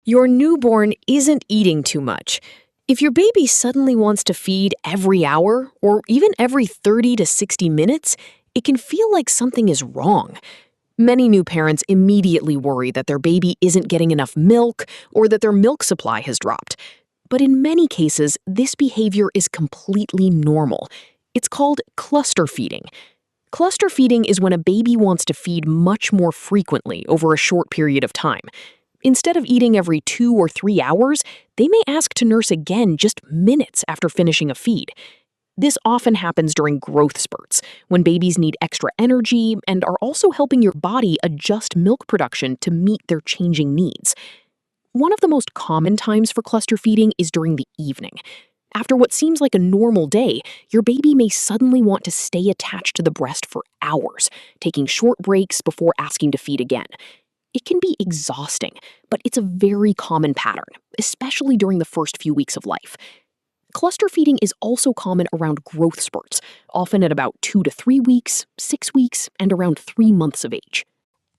Your newborn isn't eating too much. If your baby suddenly wants to feed every hour or even every 30 to 60 minutes, it can feel like something is wrong. Many new parents immediately worry that their baby isn't getting enough milk or that their milk supply has dropped. But in many cases, this behavior is completely normal. It's called cluster feeding. Cluster feeding is when a baby wants to feed much more frequently over a short period of time. Instead of eating every 2 or 3 hours, they may ask to nurse again just minutes after finishing a feed. This often happens during growth spurts, when babies need extra energy and are also helping your body adjust milk production to meet their changing needs. One of the most common times for cluster feeding is during the evening. After what seems like a normal day, your baby may suddenly want to stay attached to the breast for hours, taking short breaks before asking to feed again. It can be exhausting, but it's a very common pattern, especially during the first few weeks of life. Cluster feeding is also common around growth spurts, often at about 2 to 3 weeks, 6 weeks, and around 3 months of age.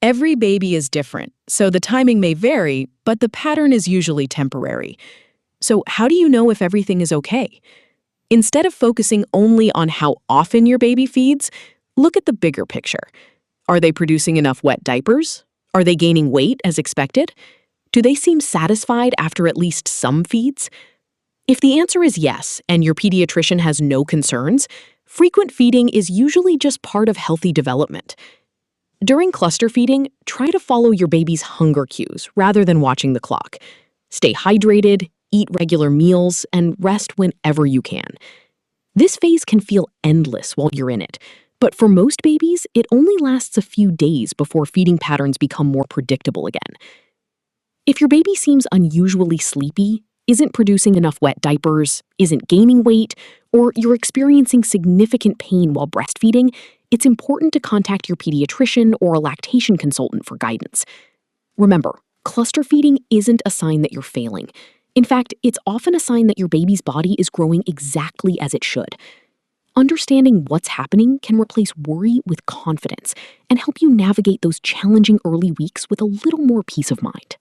Every baby is different, so the timing may vary, but the pattern is usually temporary. So how do you know if everything is okay? Instead of focusing only on how often your baby feeds, look at the bigger picture. Are they producing enough wet diapers? Are they gaining weight as expected? Do they seem satisfied after at least some feeds? If the answer is yes, and your pediatrician has no concerns, frequent feeding is usually just part of healthy development. During cluster feeding, try to follow your baby's hunger cues rather than watching the clock. Stay hydrated, eat regular meals, and rest whenever you can. This phase can feel endless while you're in it, but for most babies, it only lasts a few days before feeding patterns become more predictable again. If your baby seems unusually sleepy, isn't producing enough wet diapers, isn't gaining weight, or you're experiencing significant pain while breastfeeding, it's important to contact your pediatrician or a lactation consultant for guidance. Remember, cluster feeding isn't a sign that you're failing. In fact, it's often a sign that your baby's body is growing exactly as it should. Understanding what's happening can replace worry with confidence and help you navigate those challenging early weeks with a little more peace of mind.